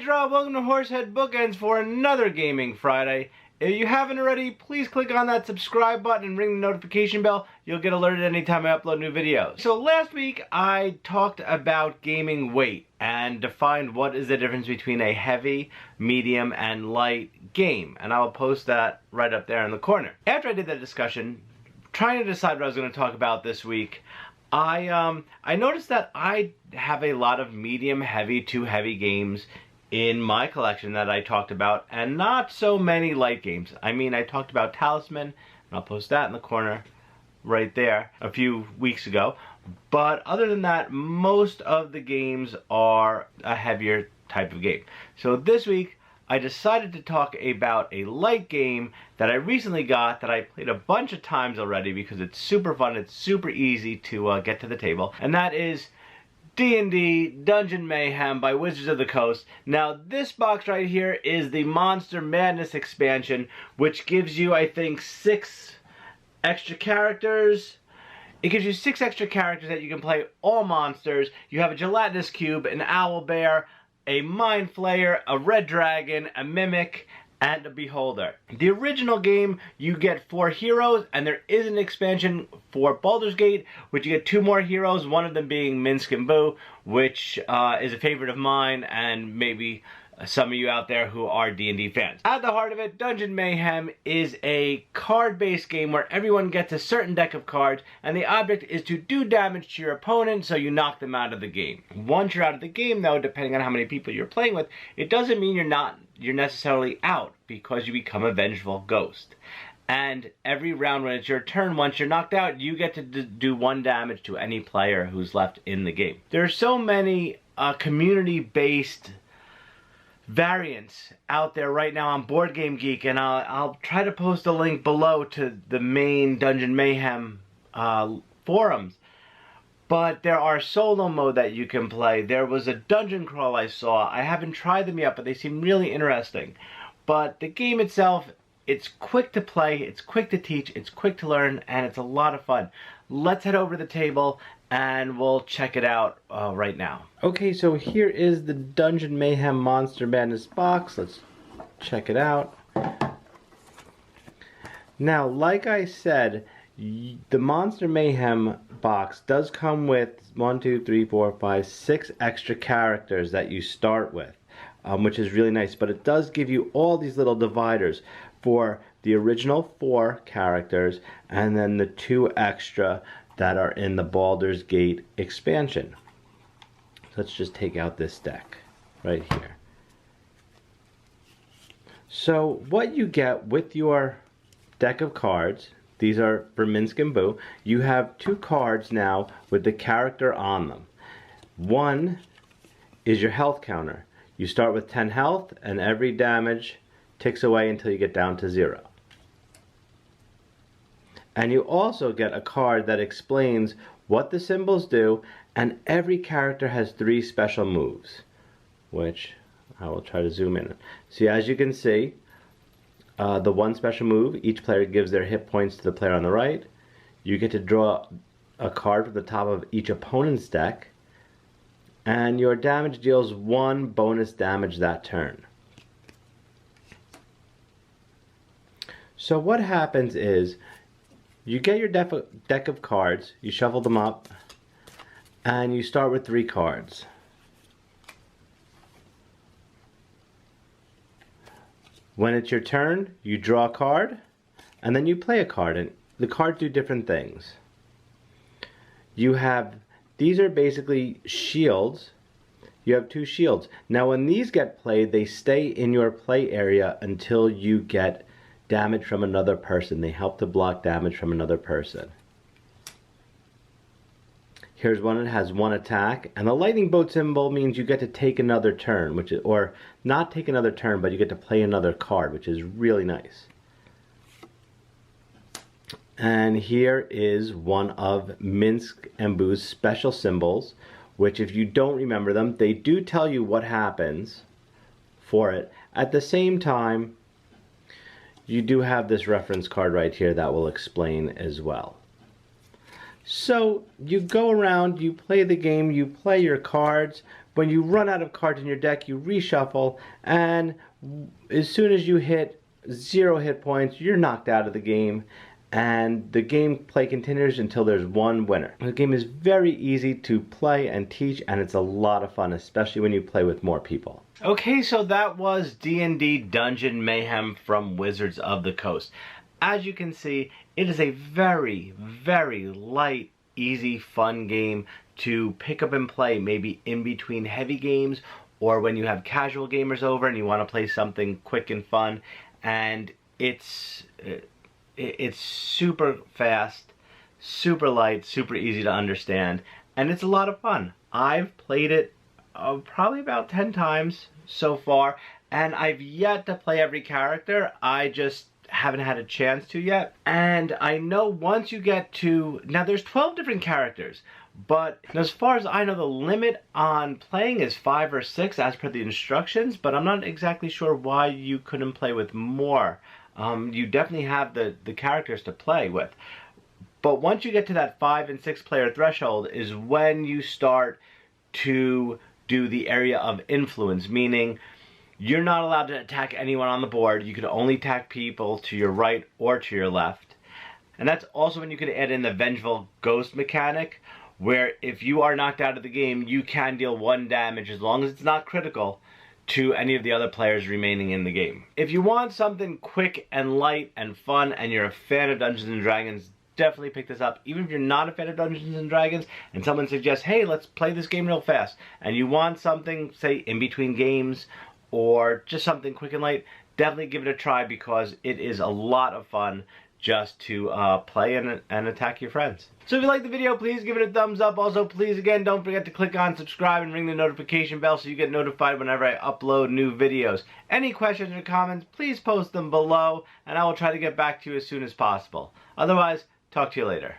Rob, welcome to Horsehead Bookends for another Gaming Friday. If you haven't already, please click on that subscribe button and ring the notification bell. You'll get alerted anytime I upload new videos. So last week I talked about gaming weight and defined what is the difference between a heavy, medium, and light game. And I'll post that right up there in the corner. After I did that discussion, trying to decide what I was going to talk about this week, I noticed that I have a lot of medium heavy to heavy games in my collection that I talked about, and not so many light games. I mean, I talked about Talisman, and I'll post that in the corner right there a few weeks ago. But other than that, most of the games are a heavier type of game. So this week, I decided to talk about a light game that I recently got that I played a bunch of times already because it's super fun, it's super easy to get to the table, and that is D&D Dungeon Mayhem by Wizards of the Coast. Now this box right here is the Monster Madness expansion, which gives you, I think, 6 extra characters. It gives you 6 extra characters that you can play all monsters. You have a gelatinous cube, an owl bear, a mind flayer, a red dragon, a mimic, and a beholder. The original game, you get 4 heroes, and there is an expansion for Baldur's Gate, which you get 2 more heroes, one of them being Minsc and Boo, which is a favorite of mine, and maybe some of you out there who are D&D fans. At the heart of it, Dungeon Mayhem is a card-based game where everyone gets a certain deck of cards, and the object is to do damage to your opponent so you knock them out of the game. Once you're out of the game, though, depending on how many people you're playing with, it doesn't mean you're necessarily out, because you become a vengeful ghost. And every round when it's your turn, once you're knocked out, you get to do 1 damage to any player who's left in the game. There are so many community-based variants out there right now on Board Game Geek, and I'll try to post a link below to the main Dungeon Mayhem forums. But there are solo mode that you can play. There was a dungeon crawl I saw. I haven't tried them yet, but they seem really interesting. But the game itself, it's quick to play, it's quick to teach, it's quick to learn, and it's a lot of fun. Let's head over to the table and we'll check it out right now. Okay, so here is the Dungeon Mayhem Monster Madness box. Let's check it out. Now, like I said, the Monster Mayhem box does come with 1, 2, 3, 4, 5, 6 extra characters that you start with, which is really nice. But it does give you all these little dividers for the original 4 characters and then the 2 extra that are in the Baldur's Gate expansion. Let's just take out this deck right here. So what you get with your deck of cards, these are for Minsc and Boo, you have 2 cards now with the character on them. One is your health counter. You start with 10 health and every damage ticks away until you get down to 0. And you also get a card that explains what the symbols do, and every character has 3 special moves, which I will try to zoom in. See, as you can see, the 1 special move, each player gives their hit points to the player on the right. You get to draw a card from the top of each opponent's deck, and your damage deals 1 bonus damage that turn. So what happens is, you get your deck of cards, you shuffle them up, and you start with 3 cards. When it's your turn, you draw a card, and then you play a card, and the cards do different things. You have, these are basically shields. You have 2 shields. Now when these get played, they stay in your play area until you get damage from another person. They help to block damage from another person. Here's one that has 1 attack, and the lightning bolt symbol means you get to take another turn, which is, or not take another turn, but you get to play another card, which is really nice. And here is one of Minsc and Boo's special symbols, which if you don't remember them, they do tell you what happens for it. At the same time, you do have this reference card right here that will explain as well. So you go around, you play the game, you play your cards, when you run out of cards in your deck, you reshuffle, and as soon as you hit 0 hit points, you're knocked out of the game, and the gameplay continues until there's one winner. The game is very easy to play and teach, and it's a lot of fun, especially when you play with more people. Okay, so that was D&D Dungeon Mayhem from Wizards of the Coast. As you can see, it is a very, very light, easy, fun game to pick up and play, maybe in between heavy games, or when you have casual gamers over and you want to play something quick and fun. And it's super fast, super light, super easy to understand, and it's a lot of fun. I've played it probably about 10 times so far, and I've yet to play every character. I just haven't had a chance to yet. And I know once you get to, now there's 12 different characters, but as far as I know, the limit on playing is 5 or 6 as per the instructions, but I'm not exactly sure why you couldn't play with more. You definitely have the characters to play with. But once you get to that 5 and 6 player threshold is when you start to do the area of influence, meaning you're not allowed to attack anyone on the board. You can only attack people to your right or to your left. And that's also when you can add in the Vengeful Ghost mechanic, where if you are knocked out of the game, you can deal 1 damage as long as it's not critical to any of the other players remaining in the game. If you want something quick and light and fun and you're a fan of Dungeons and Dragons, definitely pick this up. Even if you're not a fan of Dungeons and Dragons and someone suggests, hey, let's play this game real fast, and you want something, say, in between games or just something quick and light, definitely give it a try, because it is a lot of fun just to play and attack your friends. So if you liked the video, please give it a thumbs up. Also, please, again, don't forget to click on subscribe and ring the notification bell so you get notified whenever I upload new videos. Any questions or comments, please post them below, and I will try to get back to you as soon as possible. Otherwise, talk to you later.